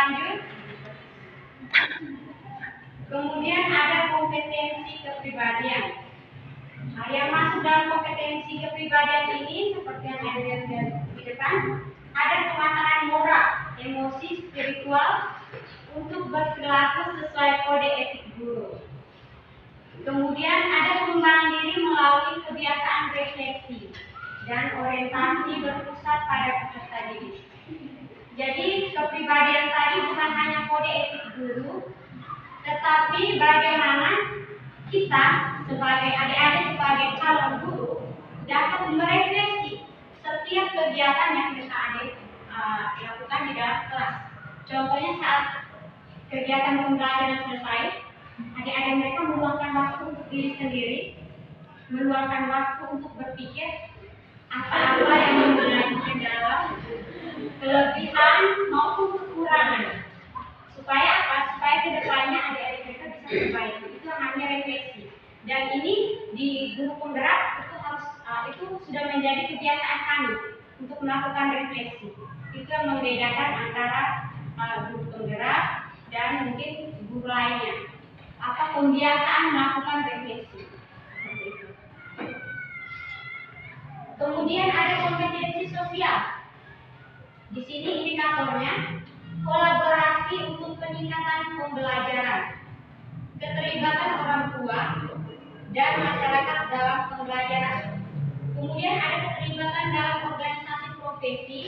lanjut. Kemudian ada kompetensi kepribadian. Nah, yang masuk dalam kompetensi kepribadian ini seperti yang ada di depan, ada kematangan moral, emosi, spiritual untuk berperilaku sesuai kode etik guru. Kemudian ada pengembangan diri melalui kebiasaan refleksi dan orientasi berpusat pada peserta didik. Jadi kepribadian tadi bukan hanya kode etik guru, tetapi bagaimana kita sebagai adik-adik, sebagai calon guru dapat merefleksi setiap kegiatan yang kita lakukan di dalam kelas. Contohnya saat kegiatan pembelajaran selesai, adik-adik mereka meluangkan waktu untuk diri sendiri, meluangkan waktu untuk berpikir apa-apa yang mengenai kendala, kelebihan maupun kekurangan. Supaya apa? Supaya kedepannya adik-adik mereka bisa perbaiki. Itu namanya refleksi. Dan ini di guru penggerak itu sudah menjadi kebiasaan kami untuk melakukan refleksi. Itu yang membedakan antara guru penggerak dan mungkin guru lainnya. Apa pembiasaan melakukan refleksi. Seperti itu. Kemudian ada kompetensi sosial. Di sini indikatornya kolaborasi untuk peningkatan pembelajaran, keterlibatan orang tua dan masyarakat dalam pembelajaran. Kemudian ada keterlibatan dalam organisasi profesi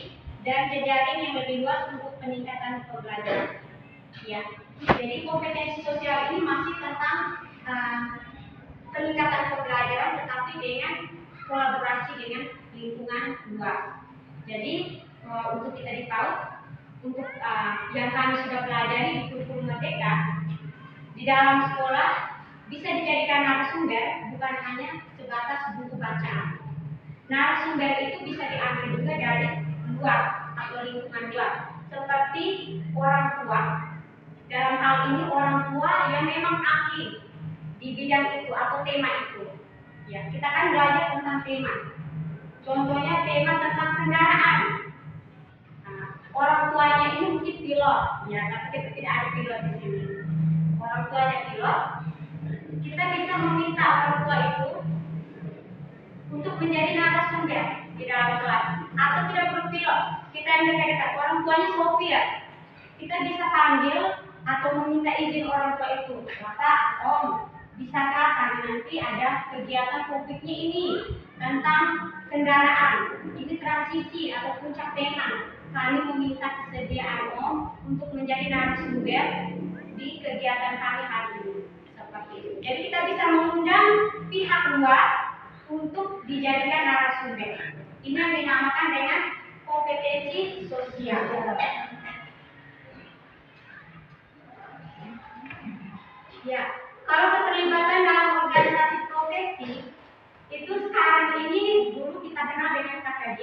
dan jejaring yang lebih luas untuk peningkatan pembelajaran. Ya, jadi kompetensi sosial ini masih tentang peningkatan pembelajaran, tetapi dengan kolaborasi dengan lingkungan luas. Jadi untuk kita ditahu, untuk yang kami sudah pelajari di kurikulum Merdeka, di dalam sekolah bisa dijadikan narasumber bukan hanya sebatas buku bacaan. Narasumber itu bisa diambil juga dari luar atau lingkungan luar, seperti orang tua. Dalam hal ini orang tua yang memang ahli di bidang itu atau tema itu. Ya, kita kan belajar tentang tema. Contohnya tema tentang kendaraan. Orang tuanya ini mungkin pilot, ya, tapi kita tidak ada pilot di sini. Orang tuanya pilot, kita bisa meminta orang tua itu untuk menjadi narasumber di dalam kelas, atau tidak perlu pilot. Kita yang dekat orang tuanya sopir, kita bisa panggil atau meminta izin orang tua itu, Bapak, Om, bisakah kami nanti ada kegiatan topiknya ini tentang kendaraan, ini transisi atau puncak tema. Kami meminta kesediaan Om untuk menjadi narasumber di kegiatan kami hari ini. Seperti itu. Jadi kita bisa mengundang pihak luar untuk dijadikan narasumber. Ini yang dinamakan dengan kompetensi sosial. Ya, kalau keterlibatan dalam organisasi profesi itu sekarang ini dulu kita kenal dengan KKJ.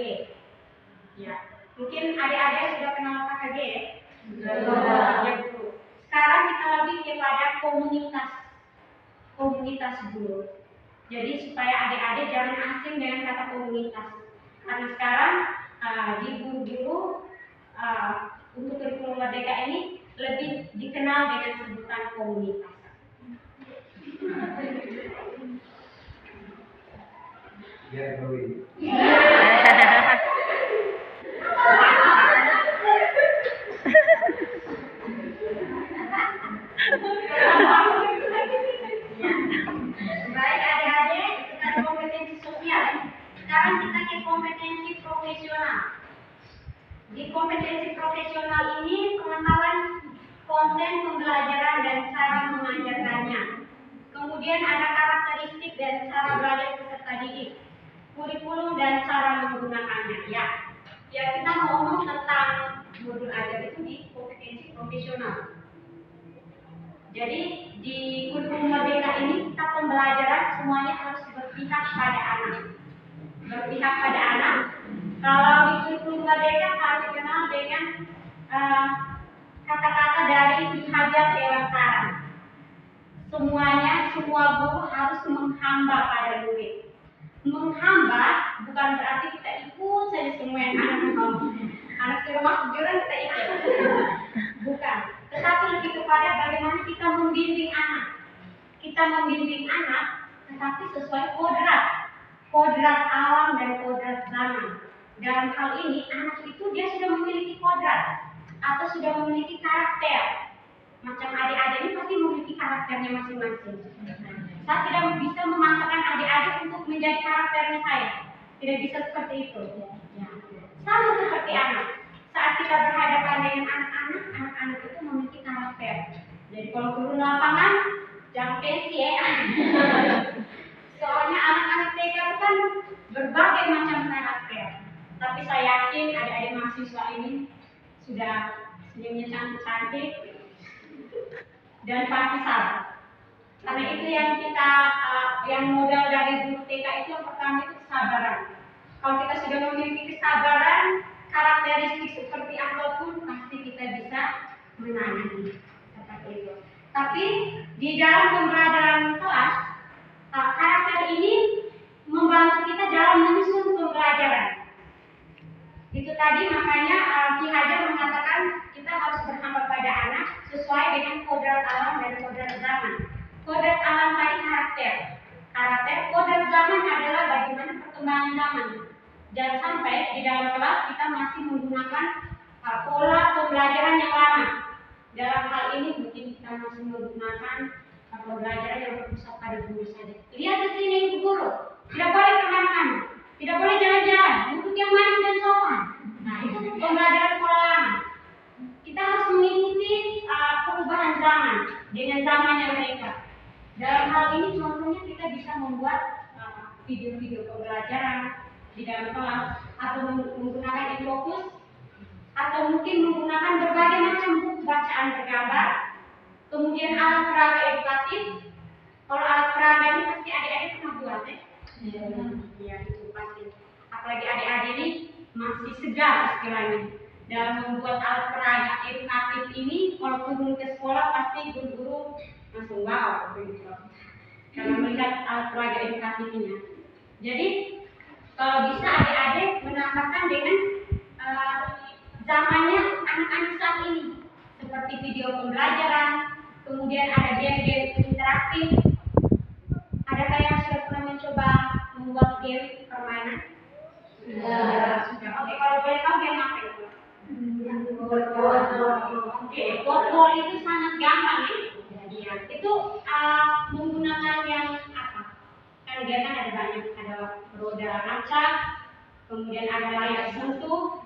Ya, mungkin adik-adik sudah kenal KKJ ya? Ya, dulu. Sekarang kita lebih kepada komunitas guru. Jadi supaya adik-adik jangan asing dengan kata komunitas. Karena sekarang di guru-guru untuk kurikulum Merdeka ini lebih dikenal dengan sebutan komunitas. Ya, Bowie. Baik adik-adik, kita ada kompetensi sosial. Sekarang kita ke kompetensi profesional. Di kompetensi profesional ini pengetahuan konten pembelajaran dan cara mengajarkannya. Kemudian ada karakteristik dan cara belajar peserta didik, kurikulum dan cara menggunakannya. Ya, kita mau ngomong tentang modul ajar itu di kompetensi profesional. Jadi di kurikulum Merdeka ini kita pembelajaran semuanya harus berpihak pada anak. Berpihak pada anak. Kalau di kurikulum Merdeka harus dikenal dengan kata-kata dari Ki Hajar Dewantara. Semuanya, semua guru harus menghamba pada murid. Menghamba bukan berarti kita ikut saja semua yang anak mau. Anak suruh masuk jurang kita ikut. Bukan bukan. Tetapi lebih kepada bagaimana kita membimbing anak. Kita membimbing anak, tetapi sesuai kodrat alam dan kodrat zaman. Dalam hal ini, anak itu dia sudah memiliki kodrat atau sudah memiliki karakter. Macam adik-adik ini pasti memiliki karakternya masing-masing. Saya tidak bisa memaksakan adik-adik untuk menjadi karakternya saya. Tidak bisa seperti itu. Ya. Sama seperti anak. Saat kita berhadapan dengan anak-anak, anak-anak itu memiliki karakter. Jadi kalau turun lapangan, jangan pensi ya. Soalnya anak-anak TK itu kan berbagai macam karakter. Tapi saya yakin adik-adik mahasiswa ini sudah senyumnya cantik-cantik dan pasti sabar. Karena itu yang kita yang modal dari guru TK itu yang pertama itu kesabaran. Kalau kita sudah memiliki kesabaran, karakteristik seperti apapun pasti kita bisa menangani seperti itu. Tapi di dalam pembelajaran kelas, karakter ini membantu kita dalam menyusun pembelajaran. Itu tadi makanya Ki Hajar mengatakan kita harus berhamba pada anak sesuai dengan kodrat alam dan kodrat zaman. Kodrat alam tadi karakter. Kodrat zaman adalah bagaimana perkembangan zaman. Jangan sampai di dalam kelas kita masih menggunakan pola pembelajaran yang lama. Dalam hal ini mungkin kita masih menggunakan pembelajaran yang berpusat pada guru saja. Lihat ke sini Ibu Guru, tidak boleh kemana-mana, tidak boleh jalan-jalan, duduk yang manis dan sopan. Nah itu pembelajaran pola lama. Kita harus mengikuti perubahan zaman dengan zamannya mereka. Dalam hal ini contohnya kita bisa membuat video-video pembelajaran di dalam kelas atau menggunakan e-fokus atau mungkin menggunakan berbagai macam buku bacaan bergambar. Kemudian alat peraga edukatif. Kalau alat peraga ini pasti adik-adik pernah buat ya? Iya itu pasti. Apalagi adik-adik ini masih segar istilahnya. Dalam membuat alat peraga edukatif ini, kalau turun ke sekolah pasti guru-guru langsung wow begitu. Karena melihat alat peraga edukatifnya. Jadi kalau bisa adik-adik menambahkan dengan zamannya anak-anak saat ini, seperti video pembelajaran, kemudian ada game-game interaktif. Adakah yang sudah pernah mencoba membuat game permainan? Sudah. Oke, kalau boleh tahu game apa itu? Oke, botol itu sangat gampang ya. Itu menggunakan yang apa? Kan dia kan ada banyak, ada roda kaca, kemudian ada layar sentuh.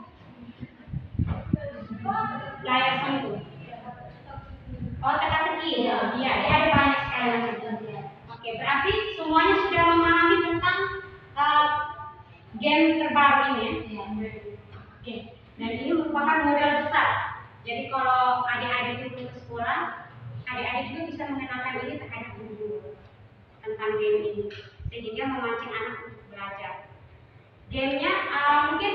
Oh, teka-teki. Iya, dia ada banyak sekali. Oke, berarti semuanya sudah memahami tentang game terbaru ini ya. Oke, dan ini merupakan modal besar. Jadi kalau adik-adik itu ke sekolah, adik-adik juga bisa mengenalkan ini terhadap guru tentang game ini, sehingga memancing anak untuk belajar. Gamenya mungkin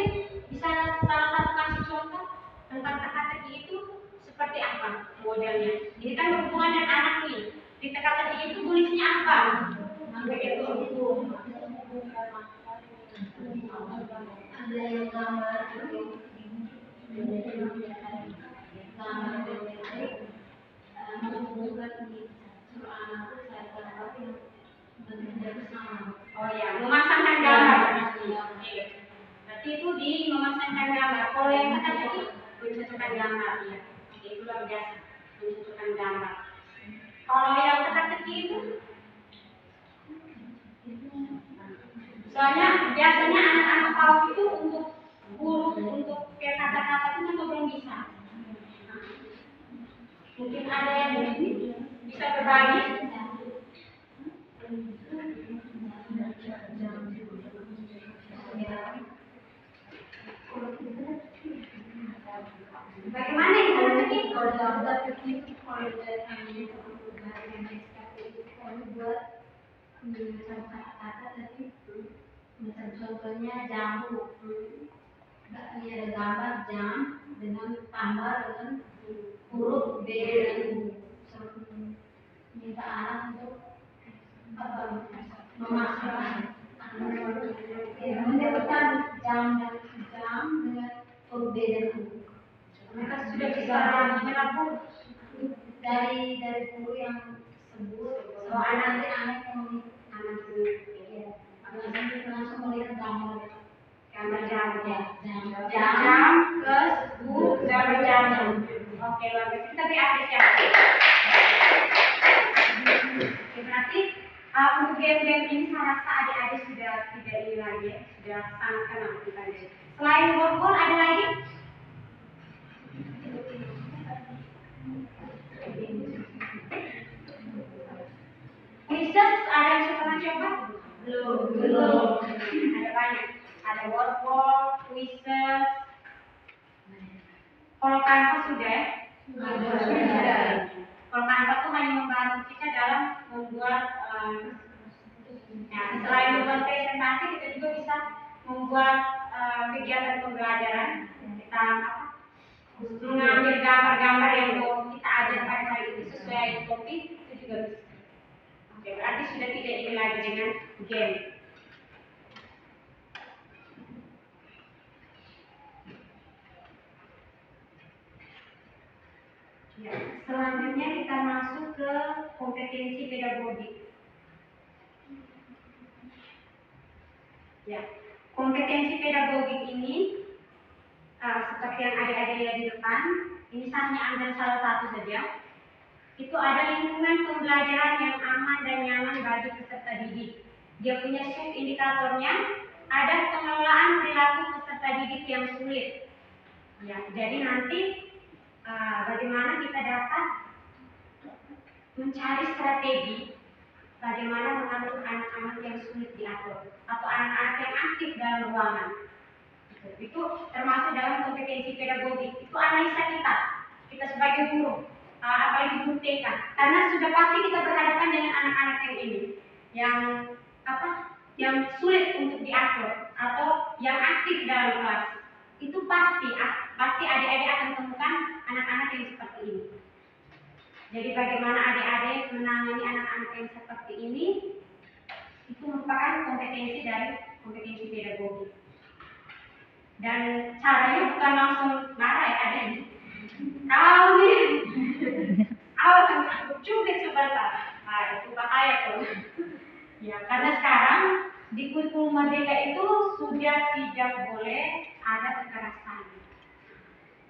bisa salah satu kasih contoh tentang teka-teki itu seperti apa modelnya. Ini kan berhubungan dengan anak nih. Di teka-teki itu tulisnya apa? Begitu. Ada yang gambar oh ya, memasangkan gambar. Berarti itu di memasangkan gambar. Kalau yang teka-teki mencocokkan gambar ya. Itu luar biasa, mencocokkan gambar. Kalau yang teka-teki itu soalnya biasanya anak-anak tahu itu untuk huruf, untuk kayak kata-kata itu memang belum bisa. Mungkin ada yang bisa berbagi. Bagaimana yang teka-teki? Kalau teka-teki kalau buat kata-kata tadi macam contohnya jamu, ini ada gambar jam dengan tambah dengan huruf B dan U. Minta anak untuk memasukkan menyebutkan jam dengan huruf B dan U. Mereka sudah bisa menyerap dari guru yang tersebut. So anak-anak yang anak ya, langsung melihat gambar jam plus buku jam. Oke, luar biasa. Kita beri apresiasi. Oke, berarti untuk game-game ini saya rasa adik-adik sudah tidak ini lagi, sudah sangat kenal kita. Selain board ada lagi? Quizzes ada yang sudah coba? Belum. Ada banyak. Ada word, quizzes. Kalau Canva sudah? Sudah. Kalau Canva itu hanya membantu kita dalam membuat selain membuat presentasi, kita juga bisa membuat kegiatan pembelajaran. Kita mengambil gambar-gambar yang mau kita ajarkan hari ini sesuai topik, itu juga bisa. Oke, berarti sudah tidak ini lagi dengan game. Ya, selanjutnya kita masuk ke kompetensi pedagogik. Ya, kompetensi pedagogik ini seperti yang adik-adik lihat di depan, ini hanya ambil salah satu saja. Itu ada lingkungan pembelajaran yang aman dan nyaman bagi peserta didik. Dia punya sub indikatornya, ada pengelolaan perilaku peserta didik yang sulit. Ya, jadi nanti bagaimana kita dapat mencari strategi bagaimana mengatur anak-anak yang sulit diatur atau anak-anak yang aktif dalam ruangan. Itu termasuk dalam kompetensi pedagogik. Itu analisa kita sebagai guru, apalagi guru TK, karena sudah pasti kita berhadapan dengan anak-anak yang ini, yang sulit untuk diatur atau yang aktif dalam kelas. Itu pasti adik-adik akan temukan anak-anak yang seperti ini. Jadi bagaimana adik-adik menangani anak-anak yang seperti ini, itu merupakan kompetensi dari kompetensi pedagogik. Dan caranya bukan langsung marah ya adik. Kau nih, awas aku cubit sebentar. Nah, itu bahaya tuh. Ya, karena sekarang di kurikulum Merdeka itu sudah tidak boleh ada kekerasan.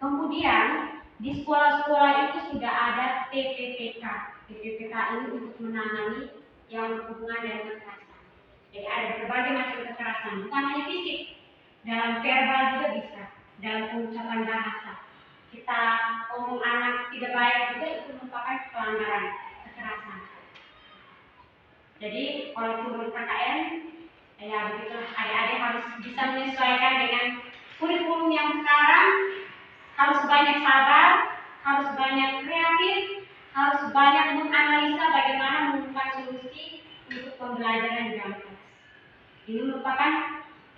Kemudian di sekolah-sekolah itu sudah ada TPPK. TPPK ini untuk menangani yang berhubungan dengan kekerasan. Jadi ada berbagai macam kekerasan, bukan hanya fisik, dalam verbal juga bisa, dalam pengucapan bahasa. Kita ngomong anak tidak baik juga itu merupakan pelanggaran kekerasan. Jadi kalau turun KKN, ya begitulah, adik-adik harus bisa menyesuaikan dengan kurikulum yang sekarang. Harus banyak sabar, harus banyak kreatif, harus banyak menganalisa bagaimana menemukan solusi untuk pembelajaran di dalam kelas. Ini merupakan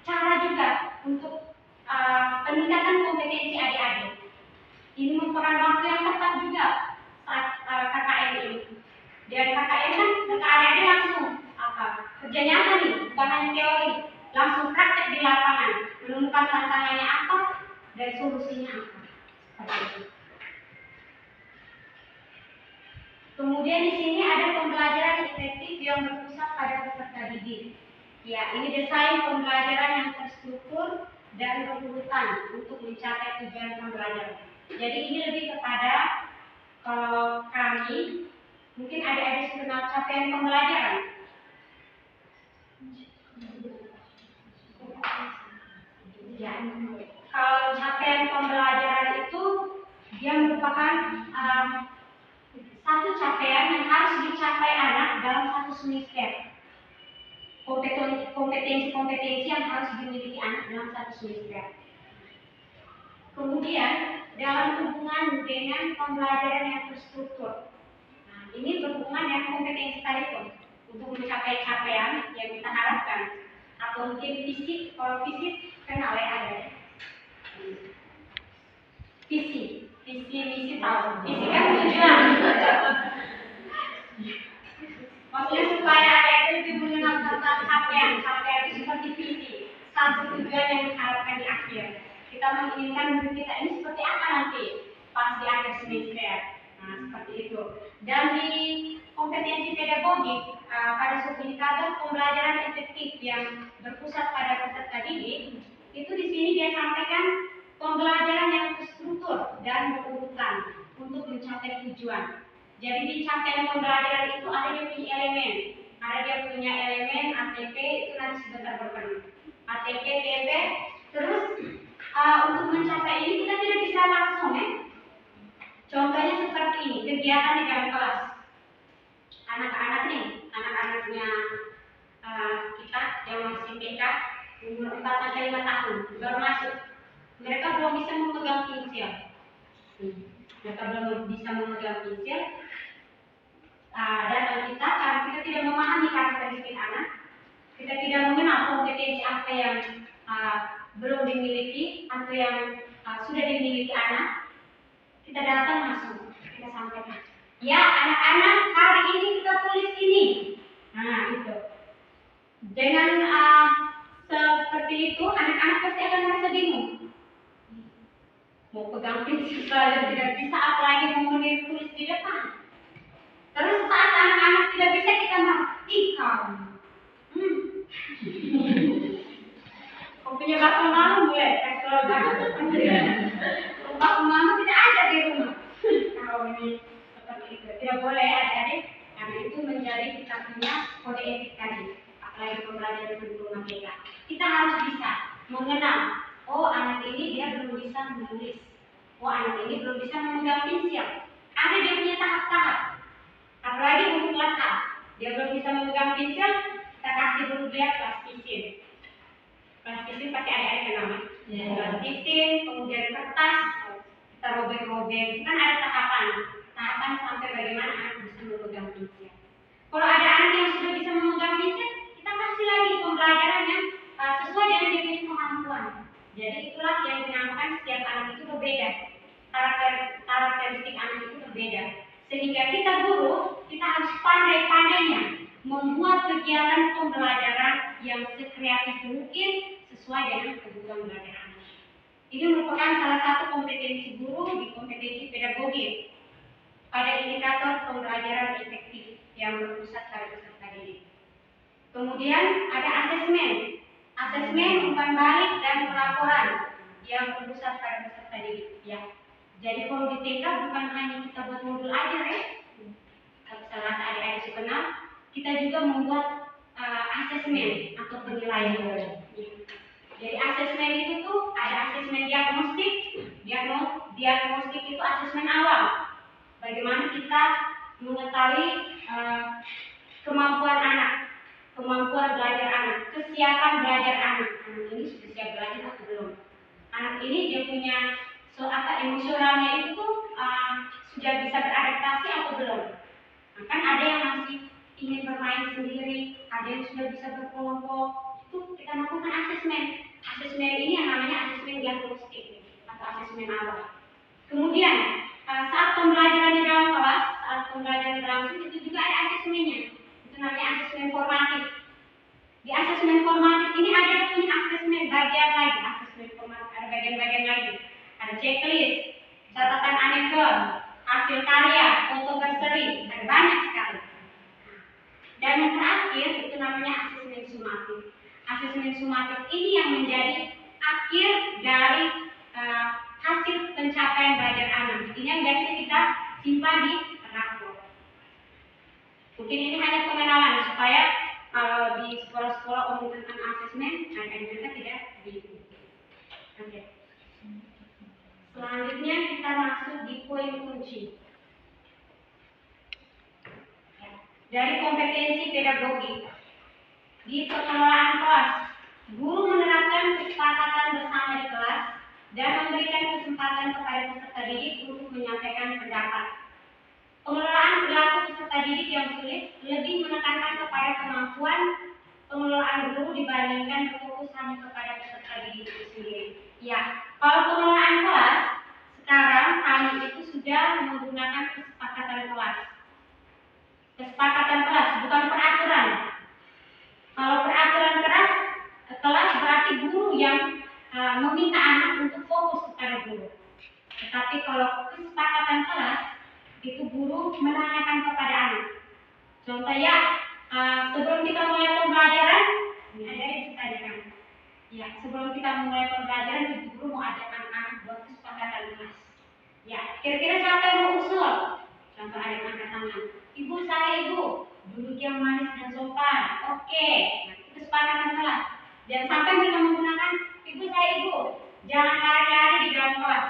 cara juga untuk peningkatan kompetensi adik-adik. Ini merupakan waktu yang tepat juga saat KKN ini. Dan KKN kan adik-adik langsung kerja nyata nih, bukan hanya teori, langsung praktek di lapangan, menemukan tantangannya apa dan solusinya apa. Kemudian di sini ada pembelajaran efektif yang berpusat pada peserta didik. Ya, ini desain pembelajaran yang terstruktur dan berurutan untuk mencapai tujuan pembelajaran. Jadi ini lebih kepada kalau kami, mungkin adik-adik kenal capaian pembelajaran. Ya, kalau capaian pembelajaran itu dia merupakan satu capaian yang harus dicapai anak dalam satu semester. Kompetensi-kompetensi yang harus dimiliki anak dalam satu semester. Kemudian dalam hubungan dengan pembelajaran yang terstruktur. Nah, ini berhubungan dengan kompetensi tadi itu untuk mencapai capaian yang kita harapkan. Atau mungkin fisik, kalau fisik kenal ya ada. Visi misi tahu. Visi kan tujuan. Maksudnya supaya ada itu lebih mengenal tentang capaian itu seperti visi, satu tujuan yang diharapkan di akhir. Kita menginginkan pendidikan kita ini seperti apa nanti pas di akhir semester. Nah, seperti itu. Dan di kompetensi pedagogik pada subindikator pembelajaran efektif yang berpusat pada peserta didik, itu di sini dia sampaikan pembelajaran yang terstruktur dan berurutan untuk mencapai tujuan. Jadi di capaian pembelajaran itu ada dia punya elemen, ATP itu nanti sebentar berperan. ATP, TP, terus untuk mencapai ini kita tidak bisa langsung ya. Contohnya seperti ini, kegiatan di dalam kelas. Anak-anaknya kita yang masih TK umur 4 sampai 5 tahun baru masuk. Mereka belum bisa memegang pensil. Datang kita karena kita tidak memahami karakteristik anak, kita tidak mengenal kompetensi apa yang belum dimiliki atau yang sudah dimiliki anak. Kita datang langsung, kita sampaikan. Ya anak-anak, hari ini kita tulis ini. Nah itu. Dengan seperti itu, anak-anak pasti akan merasa bingung. Mau pegang pensil saja tidak bisa, apalagi mau menulis di depan. Terus saat anak-anak tidak bisa, kita kamu. Kau punya bapak malu mulai, kalau bapak mama tidak ada di rumah. Kalau ini seperti itu, tidak boleh adik-adik, karena itu menjadi kita punya kode etik tadi. Apalagi pembelajaran sebelum mereka, kita harus bisa mengenal. Oh anak ini dia belum bisa menulis. Oh anak ini belum bisa memegang pensil. Ada dia punya tahap-tahap. Apalagi untuk kelas A, dia belum bisa memegang pensil, kita kasih dulu dia plastisin. Plastisin pasti adik-adik kenal kan? Plastisin, kemudian kertas, kita robek-robek. Kan ada tahapan sampai bagaimana anak bisa memegang pensil. Kalau ada anak yang sudah bisa memegang pensil, kita kasih lagi pembelajaran yang sesuai dengan dia punya kemampuan. Jadi itulah yang dinamakan setiap anak itu berbeda. Karakteristik anak itu berbeda. Sehingga kita guru, kita harus pandai-pandainya membuat kegiatan pembelajaran yang sekreatif mungkin sesuai dengan kebutuhan belajar anak. Ini merupakan salah satu kompetensi guru di kompetensi pedagogik pada indikator pembelajaran efektif yang berpusat pada peserta didik. Kemudian ada asesmen umpan balik dan pelaporan yang berpusat pada peserta didik. Ya. Jadi kalau di TK bukan hanya kita buat modul aja ya. Salah adik-adik kenal, kita juga membuat asesmen atau penilaian. Jadi asesmen itu tuh ada asesmen diagnostik. Diagnostik itu asesmen awal. Bagaimana kita mengetahui kemampuan anak, kemampuan belajar anak, kesiapan belajar anak. Anak ini sudah siap belajar atau belum? Anak ini dia punya emosionalnya itu tuh sudah bisa beradaptasi atau belum? Nah, kan ada yang masih ingin bermain sendiri, ada yang sudah bisa berkelompok. Itu kita lakukan asesmen. Asesmen ini yang namanya asesmen diagnostik atau asesmen awal. Kemudian saat pembelajaran di dalam kelas, saat pembelajaran berlangsung itu juga ada asesmennya. Itu namanya asesmen formatif. Di asesmen formatif ini ada punya asesmen bagian lagi. Asesmen formatif ada bagian-bagian lagi. Ada checklist, catatan anekdot, hasil karya, foto berseri, ada banyak sekali. Dan yang terakhir itu namanya asesmen sumatif. Asesmen sumatif ini yang menjadi akhir dari hasil pencapaian belajar anak. Ini yang biasanya kita simpan di rapor. Mungkin ini hanya pengenalan supaya kalau di sekolah-sekolah umum tentang asesmen, anak-anak tidak diikuti. Oke. Selanjutnya kita masuk di poin kunci. Dari kompetensi pedagogik di pengelolaan kelas, guru menerapkan kesepakatan bersama di kelas dan memberikan kesempatan kepada peserta didik untuk menyampaikan pendapat. Pengelolaan perilaku peserta didik yang sulit lebih menekankan kepada kemampuan pengelolaan guru dibandingkan fokus hanya kepada peserta didik itu sendiri. Ya, kalau pengelolaan kelas sekarang kami itu sudah menggunakan kesepakatan kelas. Kesepakatan kelas bukan peraturan. Kalau peraturan kelas berarti guru yang meminta anak untuk fokus kepada guru. guru. Tetapi kalau kesepakatan kelas, itu guru menanyakan kepada anak. Contoh ya, sebelum kita mulai pembelajaran, ini ada yang ditanyakan. Ya, sebelum kita mulai pembelajaran, itu guru mau ajak anak-anak buat kesepakatan kelas. Ya, kira-kira siapa yang mau usul? Contoh ada yang angkat tangan. Ibu, saya ibu. Duduk yang manis dan sopan. Oke, nah, itu kesepakatan kelas. Dan sampai mereka menggunakan ibu saya ibu. Jangan lari-lari di dalam kelas.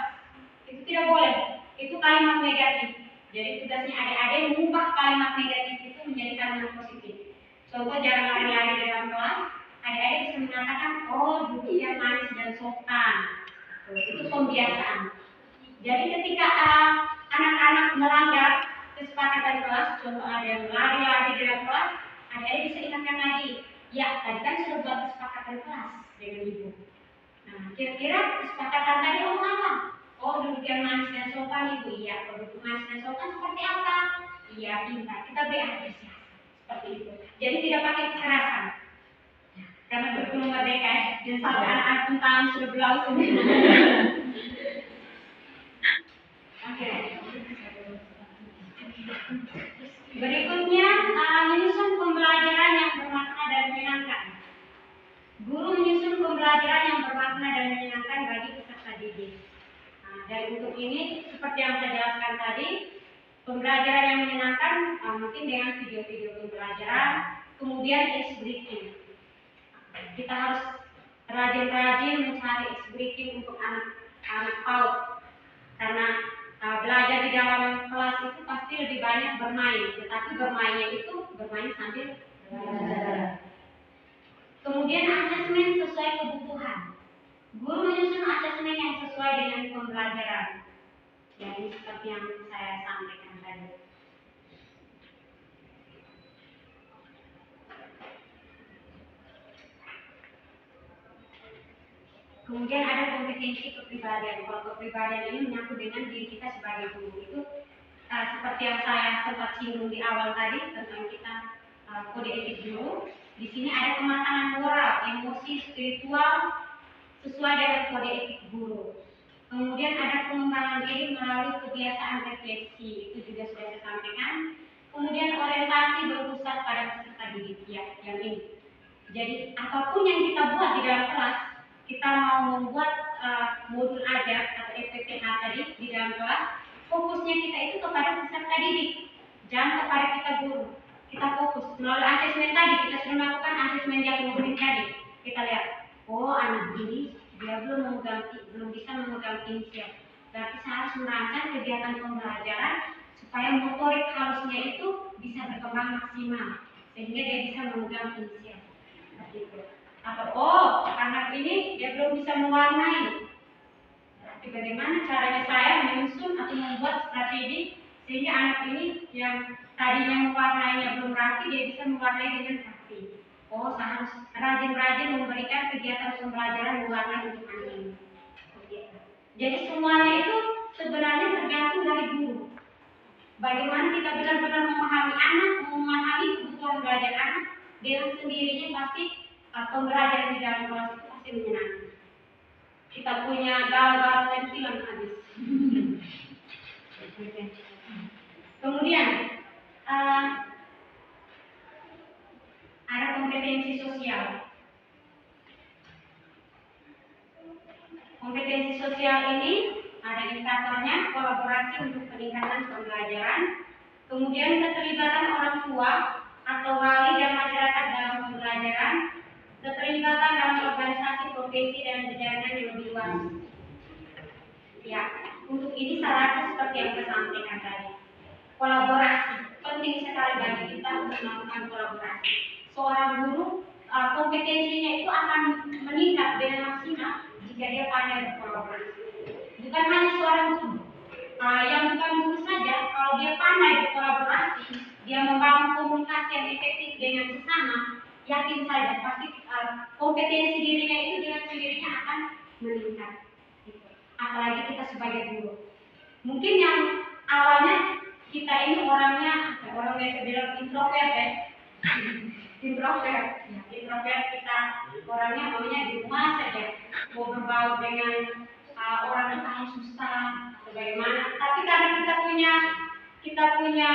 Itu tidak boleh. Itu kalimat negatif. Jadi tugasnya adik-adik mengubah kalimat negatif itu menjadi kalimat positif. Contoh jangan lari-lari di dalam kelas. Adik-adik bisa mengatakan, oh duduk yang manis dan sopan. Itu pembiasaan. Jadi ketika anak-anak melanggar kesepakatan kelas, contoh ada yang lari-lari di dalam kelas, adik-adik bisa ingatkan lagi. Ya, tadi kan sudah buat kesepakatan kelas dengan ibu. Nah, kira-kira kesepakatan tadi ngomong apa? Oh, duduk yang manis dan sopan ibu. Iya, kalau duduk manis dan sopan seperti apa? Iya, pintar. Kita beri apresiasi seperti itu. Jadi tidak pakai kekerasan. Karena berguna merdeka, dan sampai anak-anak pun tangan sudah belau semua. Oke. Berikutnya, menyusun pembelajaran yang bermakna dan menyenangkan. Guru menyusun pembelajaran yang bermakna dan menyenangkan bagi peserta didik. Nah, dari untuk ini, seperti yang saya jelaskan tadi, pembelajaran yang menyenangkan mungkin dengan video-video pembelajaran, kemudian ice breaking. Kita harus rajin-rajin mencari ice breaking untuk anak PAUD, karena belajar di dalam kelas itu pasti lebih banyak bermain, tetapi bermainnya itu bermain sambil belajar. Kemudian asesmen sesuai kebutuhan. Guru menyusun asesmen yang sesuai dengan pembelajaran. Ya, ini seperti yang saya sampaikan tadi. Kemudian ada kompetensi kepribadian. Kalau kepribadian ini menyangkut dengan diri kita sebagai guru. Itu seperti yang saya sempat singgung di awal tadi tentang kita kode etik guru. Di sini ada kematangan moral, emosi, spiritual sesuai dengan kode etik guru. Kemudian ada pengembangan diri melalui kebiasaan refleksi, itu juga sudah saya sampaikan. Kemudian orientasi berpusat pada peserta didik, ya, yang ini. Jadi apapun yang kita buat di dalam kelas, kita mau membuat modul ajar atau FPPH tadi di dalam kelas, fokusnya kita itu kepada peserta didik, jangan kepada kita guru. Kita fokus melalui asesmen tadi, kita sudah melakukan asesmen diagnostik tadi. Kita lihat, oh anak ini dia belum bisa memegang inisial. Berarti saya harus merancang kegiatan pembelajaran supaya motorik halusnya itu bisa berkembang maksimal, sehingga dia bisa memegang inisial. Seperti itu. Atau oh anak ini dia belum bisa mewarnai. Berarti bagaimana caranya saya menyusun atau membuat strategi sehingga anak ini yang tadinya mewarnainya belum rapi, dia bisa mewarnai dengan rapi. Oh, saya harus rajin-rajin memberikan kegiatan pembelajaran mewarnai untuk anak ini. Jadi semuanya itu sebenarnya tergantung dari guru. Bagaimana kita benar-benar memahami anak, memahami kebutuhan belajar anak, dengan sendirinya pasti pembelajaran di dalam kelas itu pasti menyenangkan. Kita punya galau-galau pensilan habis. Kemudian ada kompetensi sosial. Kompetensi sosial ini ada indikatornya, kolaborasi untuk peningkatan pembelajaran, kemudian keterlibatan orang tua atau wali dan masyarakat dalam pembelajaran, keterlibatan dalam organisasi profesi dan jajaran yang lebih luas. Ya, untuk ini syaratnya seperti yang saya sampaikan tadi. Kolaborasi penting sekali bagi kita untuk melakukan kolaborasi. Seorang guru kompetensinya itu akan meningkat dengan maksimal jika dia pandai berkolaborasi. Bukan hanya seorang guru, yang bukan guru saja, kalau dia pandai berkolaborasi, dia membangun komunikasi yang efektif dengan sesama, yakin saja pasti kompetensi dirinya itu dengan sendirinya akan meningkat. Apalagi kita sebagai guru. Mungkin yang awalnya kita ini orangnya bilang introvert ya. Introvert kita orangnya maunya di rumah saja, mau berbaur dengan orang itu harus susah atau bagaimana. Tapi karena kita punya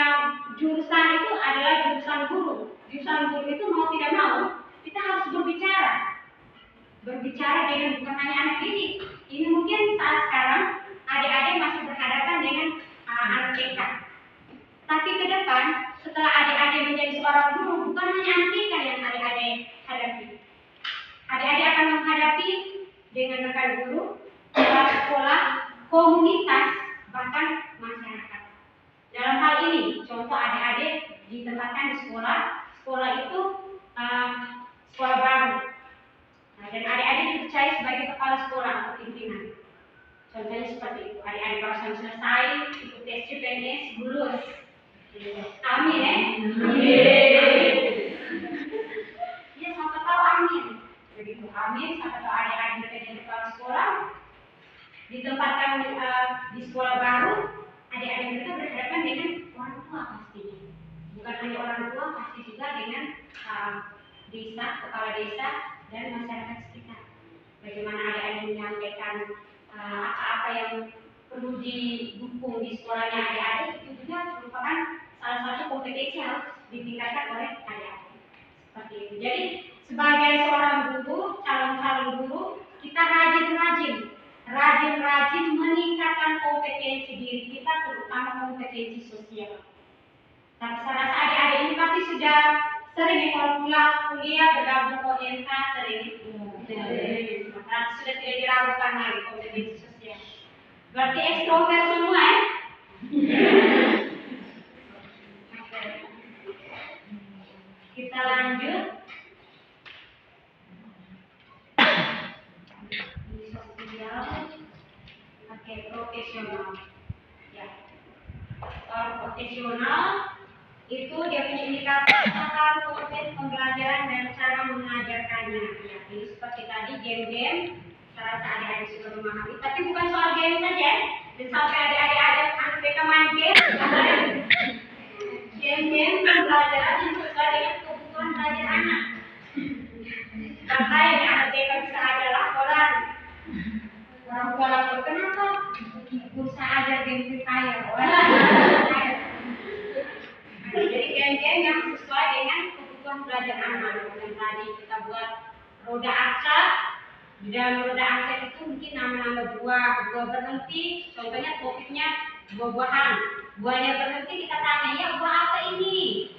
jurusan itu adalah jurusan guru. Jurusan guru itu mau tidak mau kita harus berbicara dengan bukan hanya anak didik. Ini mungkin saat sekarang adik-adik masih berhadapan dengan anak TK. Tapi ke depan setelah adik-adik menjadi seorang guru, bukan hanya anak TK yang adik-adik hadapi. Adik-adik akan menghadapi dengan rekan guru, kepala sekolah, komunitas, bahkan masyarakat. Dalam hal ini, contoh adik-adik ditempatkan di sekolah. Sekolah itu sekolah baru. Nah, dan adik-adik dipercaya sebagai kepala sekolah atau pimpinan. Contohnya seperti itu. Adik-adik barusan selesai ikut tes CPNS, lulus. Amin ya. Amin. Ya, siapa tahu amin. Begitu amin. Siapa tahu adik-adik menjadi kepala sekolah, ditempatkan di sekolah baru. Adik-adik mereka berhadapan dengan orang tua pastinya. Bukan hanya orang tua, pasti juga dengan desa, kepala desa, dan masyarakat sekitar. Bagaimana adik-adik menyampaikan apa-apa yang perlu didukung di sekolahnya adik-adik, itu juga merupakan salah satu kompetensi harus ditingkatkan oleh adik-adik. Seperti itu. Jadi sebagai seorang guru, calon-calon guru, kita rajin meningkatkan kompetensi diri kita, terutama kompetensi sosial. Nah, saya rasa adik-adik ini pasti sudah sering kalau pulang kuliah bergabung ONK sering. Nah, sudah tidak diragukan lagi kompetensi sosial. Berarti ekstrovert semua ya? Kita lanjut. Di sosial. Oke, profesional. Ya. Orang profesional itu dia punya indikator tentang proses pembelajaran dan cara mengajarkannya. Ya, ini seperti tadi game-game, saya rasa adik-adik sudah memahami. Tapi bukan soal game saja, dan sampai adik-adik ada mereka main game, game-game pembelajaran yang sesuai dengan kebutuhan belajar anak. Makanya anak TK bisa ada laporan. Orang tua lapor, kenapa? Bisa ajar game Free Fire. Jadi game-game yang sesuai dengan kebutuhan belajar anak. Dan tadi kita buat roda acak. Di dalam roda acak itu mungkin nama-nama buah berhenti. Contohnya topiknya buah-buahan. Buahnya berhenti, kita tanya, ya buah apa ini?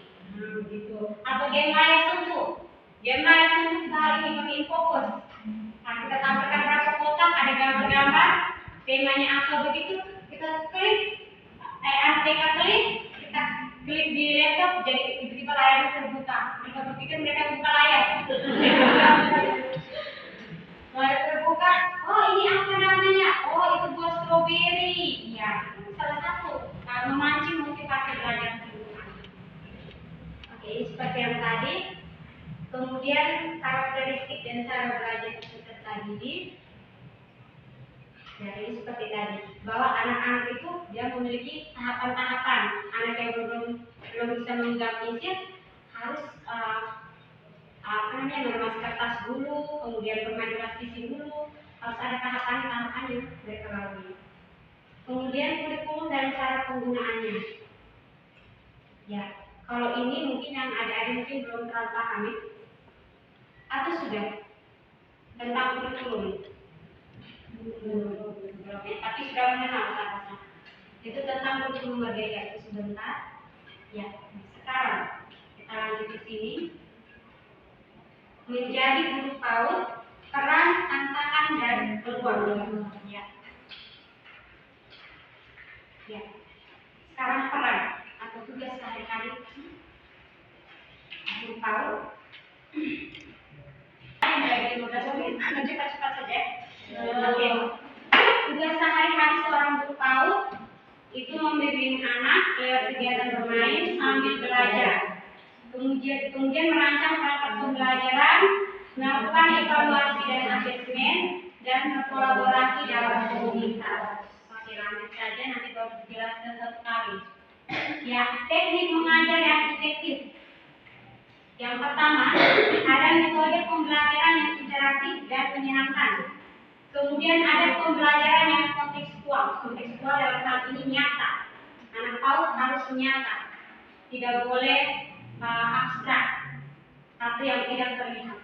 Gitu. Atau game layar sentuh. Game layar sentuh kita hari ini pakai fokus. Nah, kita tampilkan berapa kotak, ada gambar-gambar. Temanya apa begitu? Kita klik. RTK klik. Kita klik di laptop, jadi tiba-tiba layarnya terbuka. Mereka berpikir mereka buka layar. Layar terbuka, oh ini apa namanya? Oh itu buah stroberi. Ya, salah satu memancing motivasi belajar kehidupan. Oke, seperti yang tadi. Kemudian karakteristik dan cara belajar peserta didik. Jadi seperti tadi, bahwa anak-anak itu dia memiliki tahapan-tahapan. Anak yang belum bisa memegang prinsip harus meremas kertas dulu, kemudian bermain plastik dulu, harus ada tahapan-tahapan yang mereka lalui. Kemudian kurikulum dan cara penggunaannya. Ya, kalau ini mungkin yang adik-adik mungkin belum terlalu paham ya. Atau sudah tentang kurikulum. Tapi sudah mengenal saya. Itu tentang kurikulum merdeka itu sebentar. Ya, sekarang kita lanjut ke sini. Menjadi guru PAUD, peran, tantangan dan peluang. Ya. Ya. Sekarang peran atau tugas sehari-hari guru PAUD. Dari 15 menit, cepat-cepat saja. Oke. Tugas sehari-hari seorang guru PAUD itu membimbing anak lewat kegiatan bermain sambil belajar. Kemudian merancang perangkat pembelajaran, melakukan evaluasi dan asesmen, dan berkolaborasi dalam komunitas. Oke, lanjut saja nanti baru dijelaskan satu kali. Ya, teknik mengajar yang efektif. Yang pertama, ada metode pembelajaran yang interaktif dan menyenangkan. Kemudian ada pembelajaran yang kontekstual. Kontekstual dalam hal ini nyata. Anak PAUD harus nyata, tidak boleh abstrak, atau yang tidak terlihat.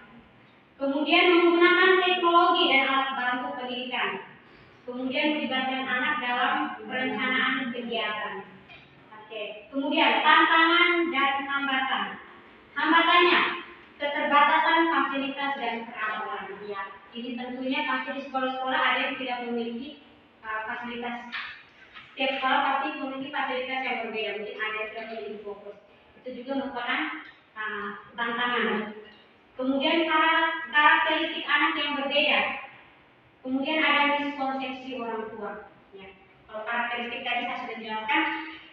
Kemudian menggunakan teknologi dan alat bantu pendidikan. Kemudian melibatkan anak dalam perencanaan kegiatan. Oke. Kemudian tantangan dan hambatan. Hambatannya keterbatasan fasilitas dan peralatan. Ya, ini tentunya pasti di sekolah-sekolah ada yang tidak memiliki fasilitas. Setiap sekolah pasti memiliki fasilitas yang berbeda. Mungkin ada yang tidak memiliki fokus. Itu juga merupakan tantangan. Kemudian karakteristik anak yang berbeda. Kemudian ada miskonsepsi orang tua. Ya. Kalau karakteristik tadi saya sudah jelaskan.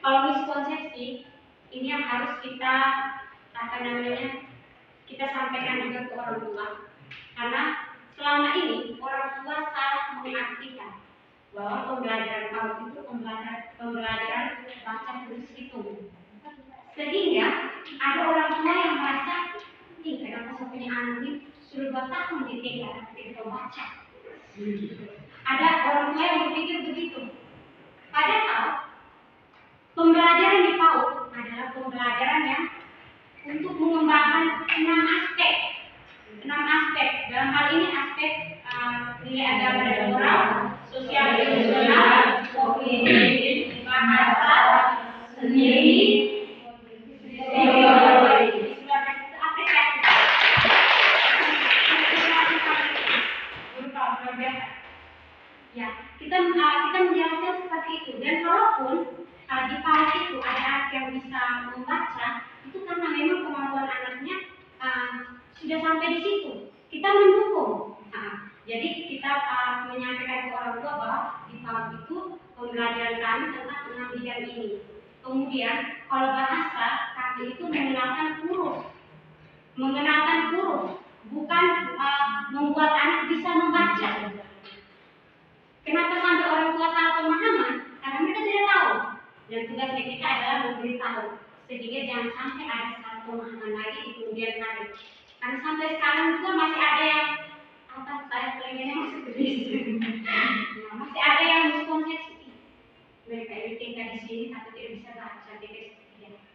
Kalau miskonsepsi ini yang harus kita kita sampaikan juga ke orang tua. Karena selama ini orang tua salah mengartikan bahwa pembelajaran PAUD itu pembelajaran baca tulis hitung. Sehingga ada orang tua yang merasa, kenapa saya punya anak ini sudah 2 tahun di TK tidak baca. Ada orang tua yang berpikir begitu. Padahal pembelajaran di PAUD adalah pembelajaran yang untuk mengembangkan 6 aspek. 6 aspek. Dalam hal ini aspek nilai agama dan moral, sosial emosional, kognitif, bahasa, seni, ya, kita menjelaskan seperti itu. Dan kalaupun di PAUD itu ada anak yang bisa membaca, itu karena memang kemampuan anaknya sudah sampai di situ. Kita mendukung. Jadi kita menyampaikan ke orang tua bahwa di PAUD itu pembelajaran kami tentang 6 bidang ini. Kemudian kalau bahasa kami itu mengenalkan huruf, bukan membuat anak bisa membaca. Kenapa sampai orang tua salah pemahaman? Karena mereka tidak tahu. Dan tugasnya kita adalah memberitahu, sehingga jangan sampai ada salah pemahaman lagi di kemudian hari. Karena sampai sekarang juga masih ada yang saya pengennya masih tulis. Masih ada yang miskonsepsi. Mereka ini tinggal di sini tapi tidak bisa baca, tidak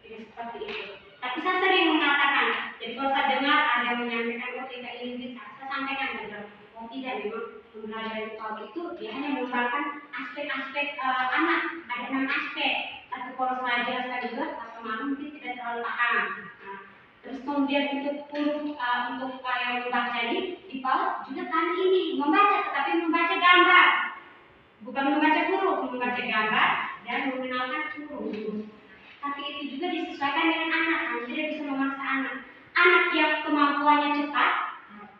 seperti itu. Tapi saya sering mengatakan, jadi kalau saya dengar ada yang menyampaikan tidak ini bisa, saya sampaikan saja. Tidak, memang pembelajaran PAUD itu dia hanya mengembangkan aspek-aspek anak, ada 6 aspek. Tapi kalau saya jelaskan juga, teman-teman mungkin tidak terlalu paham. Terus kemudian untuk yang membaca di PAUD juga kami ini membaca, tetapi membaca gambar, bukan membaca huruf, membaca gambar dan mengenalkan huruf. Tapi itu juga disesuaikan dengan anak, kami tidak bisa memaksa anak. Anak yang kemampuannya cepat,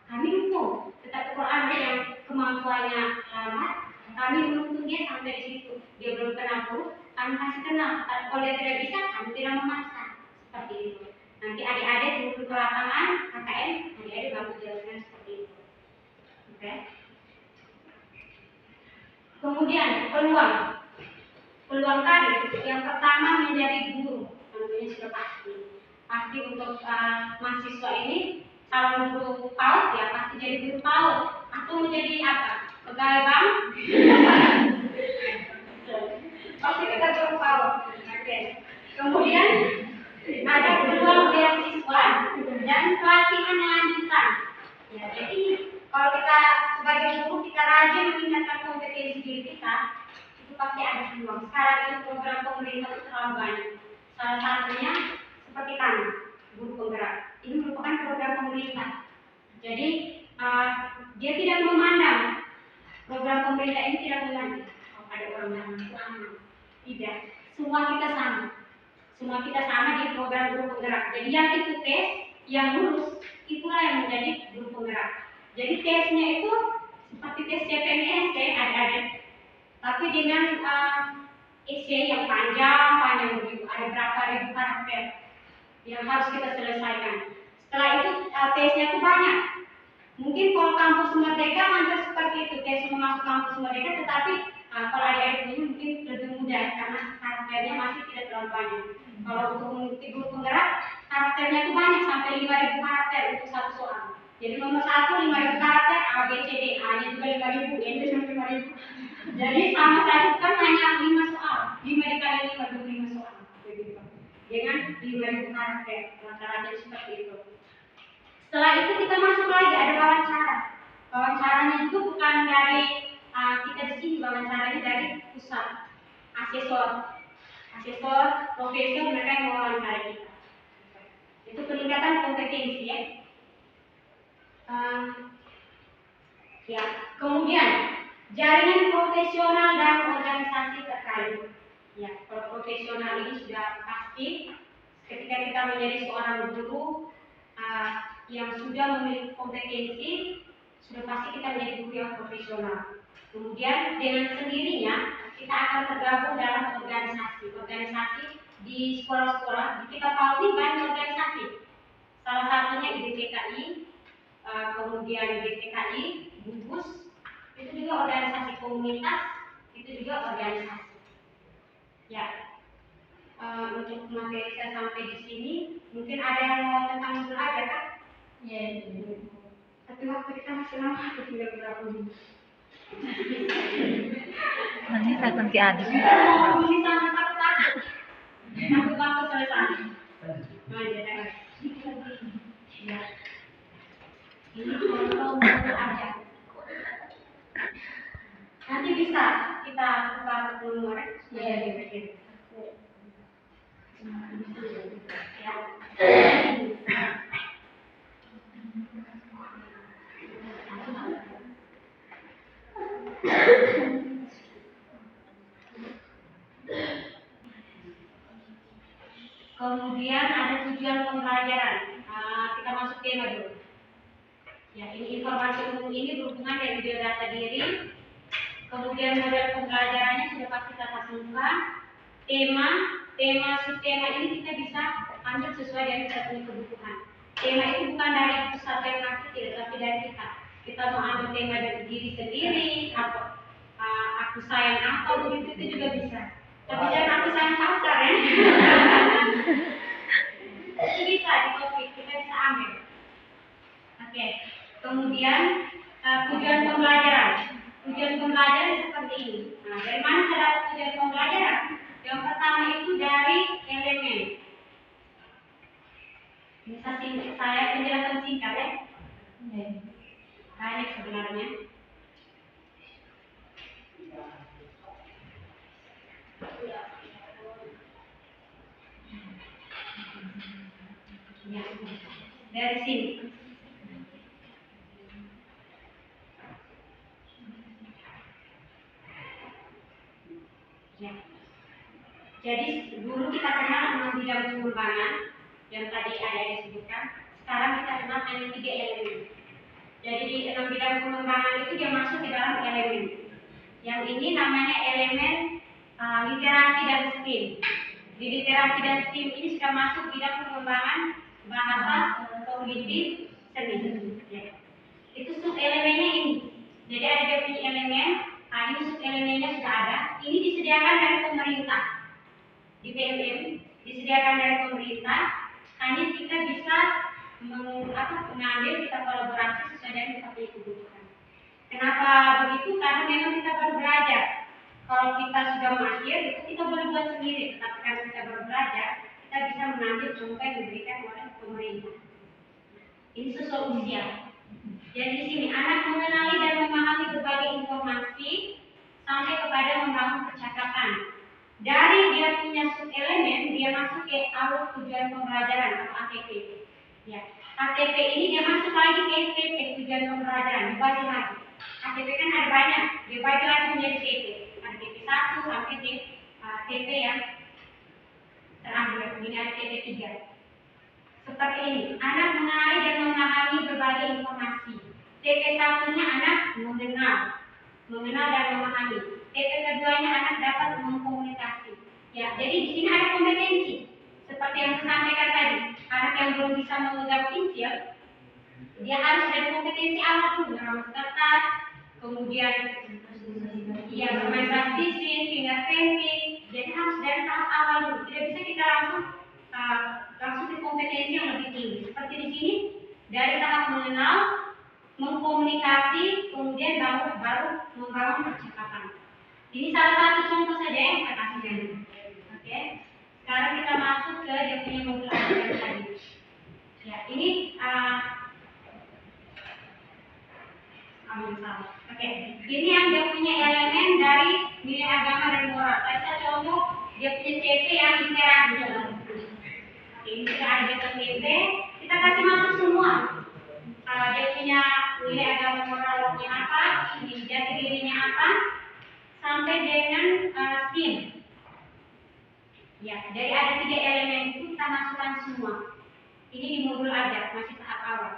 kami dukung. Tetapi kalau anak yang kemampuannya lambat, kami menuntut dia sampai di situ. Dia belum kenal huruf, kami kasih kenal. Tapi kalau dia tidak bisa, kami tidak memaksa. Seperti itu. Nanti adik-adik turun ke lapangan, KKN, adik-adik bantu jelaskan seperti itu. Oke. Kemudian peluang karir yang pertama menjadi guru, tentunya sudah pasti untuk mahasiswa ini. Kalau guru PAUD ya pasti jadi guru PAUD atau menjadi apa? Pegawai bank? Pasti kita guru PAUD. Oke. Kemudian ada peluang beasiswa dan pelatihan lanjutan. Ya, jadi kalau kita sebagai guru kita rajin meningkatkan kompetensi diri kita, itu pasti ada peluang. Sekarang ini program pemerintah itu terlalu banyak. Salah satunya seperti kami, guru penggerak. Ini merupakan program pemerintah. Jadi dia tidak memandang, program pemerintah ini tidak memandang ada orang yang aman. Tidak, semua kita sama di program guru penggerak. Jadi yang ikut tes, yang lulus, itulah yang menjadi guru penggerak. Jadi tesnya itu seperti tes CPNS adik-adik, tapi dengan essay yang panjang begitu, ada berapa ribu karakter yang harus kita selesaikan. Setelah itu tesnya itu banyak. Mungkin kalau kampus Merdeka hampir seperti itu, tes masuk kampus Merdeka, tetapi kalau adik-adik ini mungkin lebih mudah karena karakternya masih tidak terlalu banyak. Kalau untuk mengikuti guru penggerak, karakternya itu banyak sampai 5.000 karakter untuk satu soal. Jadi nomor 1 5.000 karakter A B C D, A-nya juga 5.000, N-nya sampai 5.000. Jadi sama saya kan hanya 5 soal, 5 dikali 5 25 soal, begitu. Dengan 5.000 karakter, rata-rata seperti itu. Setelah itu kita masuk lagi ada wawancara. Wawancaranya itu bukan dari kita di sini, wawancaranya dari pusat. Asesor, profesor mereka yang mewawancarai kita. Itu peningkatan kompetensi ya. Ya, kemudian jaringan profesional dan organisasi terkait. Ya, kalau profesional ini sudah pasti ketika kita menjadi seorang guru yang sudah memiliki kompetensi, sudah pasti kita menjadi guru yang profesional. Kemudian dengan sendirinya kita akan tergabung dalam organisasi di sekolah-sekolah. Di kita PAUD ini banyak organisasi. Salah satunya IDTKI, kemudian DTKI, gugus, itu juga organisasi komunitas, itu juga organisasi. Ya, untuk materi saya sampai di sini, mungkin ada yang mau tentang belajar kan? Ya. Tapi waktu kita masih lama, aku tinggal berapa minggu. Nanti takut ke adik. Ini sama takut. Takut selesai. Ya. Ini contoh aja. Nanti bisa kita tukar nomor ya. Kemudian ada tujuan pembelajaran. Kita masuk tema dulu. Ya, ini informasi umum ini berhubungan dengan biodata diri. Kemudian model pembelajarannya sudah pasti tatap muka. Tema ini kita bisa ambil sesuai dengan kita punya kebutuhan. Tema itu bukan dari pusat yang nanti, tapi dari kita. Kita mau ambil tema dari diri sendiri, atau aku sayang apa, begitu itu juga bisa. Tapi jangan aku sayang pacar ya. Itu bisa di topik, kita bisa ambil. Oke. Kemudian tujuan pembelajaran. Tujuan pembelajaran seperti ini. Nah, dari mana saya dapat tujuan pembelajaran? Yang pertama itu dari elemen. Bisa saya penjelasan singkat ya. Banyak sebenarnya. Ya, dari sini. Ya. Jadi dulu kita kenal 6 bidang pengembangan yang tadi ada disebutkan. Sekarang kita kenal hanya 3 elemen. Jadi di 6 bidang pengembangan itu dia masuk ke dalam elemen. Yang ini namanya elemen literasi dan STEM. Di literasi dan STEM ini sudah masuk bidang pengembangan bahasa, kognitif, seni. Ya. Itu sub elemennya ini. Jadi ada dia punya elemen. Ini sub elemennya sudah ada. Ini disediakan dari pemerintah. Di PMM disediakan dari pemerintah. Hanya kita bisa mengambil, kita kolaborasi sesuai dengan kita punya kebutuhan. Kenapa begitu? Karena memang kita baru belajar. Kalau kita sudah mahir, itu kita boleh buat sendiri. Tapi karena kita baru belajar, kita bisa mengambil contoh yang diberikan oleh pemerintah. Ini sesuai usia. Jadi di sini anak mengenali dan memahami berbagai informasi sampai kepada membangun percakapan. Dari dia punya sub elemen, dia masuk ke alur tujuan pembelajaran atau ATP. Ya, ATP ini dia masuk lagi ke TP, tujuan pembelajaran, dibagi lagi. ATP kan ada banyak, dibagi lagi menjadi TP. Ada TP 1 sampai TP yang terakhir, ini ada TP 3. Seperti ini, anak mengenali dan memahami berbagai informasi. TP 1-nya anak mengenal dan memahami. TP keduanya anak dapat mengkomunikasi. Ya, jadi di sini ada kompetensi. Seperti yang saya sampaikan tadi, anak yang belum bisa memegang pensil, dia harus ada kompetensi awal dulu, merawat kertas, kemudian bermain plastisir, finger painting. Jadi harus dari tahap awal dulu. Tidak bisa kita langsung ke kompetensi yang lebih tinggi. Seperti di sini, Dari tahap mengenal, mengkomunikasi, kemudian baru membangun percakapan. Ini salah satu contoh saja yang saya kasih. Oke. Sekarang kita masuk ke dia punya modul ajar tadi. Ya, ini Oke, ini yang dia punya elemen dari nilai agama dan moral. Saya contoh dia punya CP yang interaksi. Ini sudah ada CP, kita kasih masuk semua. Dia punya nilai agama moralnya apa, ini jati dirinya apa, sampai dengan STEAM. Ya, dari ada 3 elemen itu kita masukkan semua. Ini di modul ajar, masih tahap awal.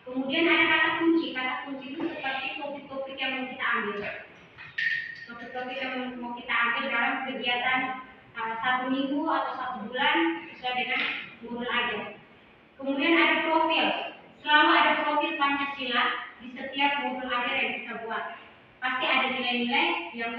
Kemudian ada kata kunci. Kata kunci itu seperti topik-topik yang mau kita ambil. Topik-topik yang mau kita ambil dalam kegiatan 1 minggu atau 1 bulan sesuai dengan modul ajar. Kemudian ada profil. Selalu ada profil Pancasila di setiap modul ajar yang kita buat. Pasti ada nilai-nilai yang